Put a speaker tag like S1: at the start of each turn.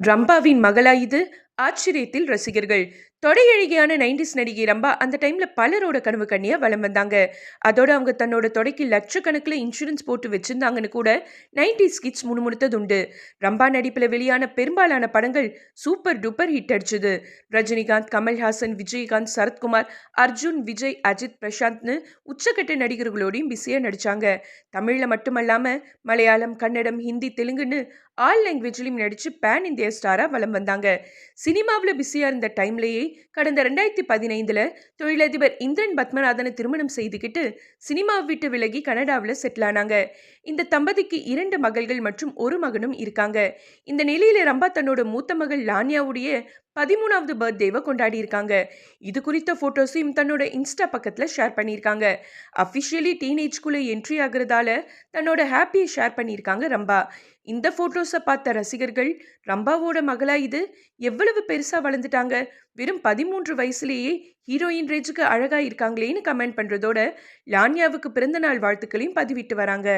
S1: ரம்பாவின் மகளா இது? ஆச்சரியத்தில் ரசிகர்கள். தொடையழகியான 90ஸ் நடிகை ரம்பா அந்த டைம்ல பலரோட கனவு கன்னியா வலம் வந்தாங்க. அதோட அவங்க தன்னோட தொடைக்கு லட்சக்கணக்கில் இன்சூரன்ஸ் போட்டு வச்சிருந்தாங்கன்னு கூட 90ஸ் கிட்ஸ் முணுமுணுத்ததுண்டு. ரம்பா நடிப்புல வெளியான பெரும்பாலான படங்கள் சூப்பர் டூப்பர் ஹிட் அடிச்சது. ரஜினிகாந்த், கமல்ஹாசன், விஜயகாந்த், சரத்குமார், அர்ஜுன், விஜய், அஜித், பிரசாந்த்னு உச்சக்கட்ட நடிகர்களோடையும் பிஸியா நடிச்சாங்க. தமிழ்ல மட்டுமல்லாம மலையாளம், கன்னடம், ஹிந்தி, தெலுங்குன்னு ஆல் லாங்குவேஜ்லயும் நடிச்சு பேன் இந்தியா ஸ்டாரா வலம் வந்தாங்க. சினிமாவில் பிஸியா இருந்த டைம்லயே கடந்த 2015ல தொழிலதிபர் இந்திரன் பத்மநாதனை திருமணம் செய்துக்கிட்டு சினிமாவை விட்டு விலகி கனடாவில் செட்டில் ஆனாங்க. இந்த தம்பதிக்கு 2 மகள்கள் மற்றும் ஒரு மகனும் இருக்காங்க. இந்த நிலையில ரம்பா தன்னோட மூத்த மகள் லான்யாவுடைய 13வது பர்த்டேவை கொண்டாடி இருக்காங்க. இது குறித்த போட்டோஸையும் தன்னோட இன்ஸ்டா பக்கத்துல ஷேர் பண்ணியிருக்காங்க. அஃபிஷியலி டீனேஜ்குள்ள என்ட்ரி ஆகுறதால தன்னோட ஹாப்பியை ஷேர் பண்ணியிருக்காங்க ரம்பா. இந்த போட்டோஸை பார்த்த ரசிகர்கள், ரம்பாவோட மகளா இது? எவ்வளவு பெருசா வளர்ந்துட்டாங்க, வெறும் 13 வயசுலேயே ஹீரோயின் ரேஞ்சுக்கு அழகா இருக்காங்களேன்னு கமெண்ட் பண்றதோட லான்யாவுக்கு பிறந்த நாள் வாழ்த்துக்களையும் பதிவிட்டு வராங்க.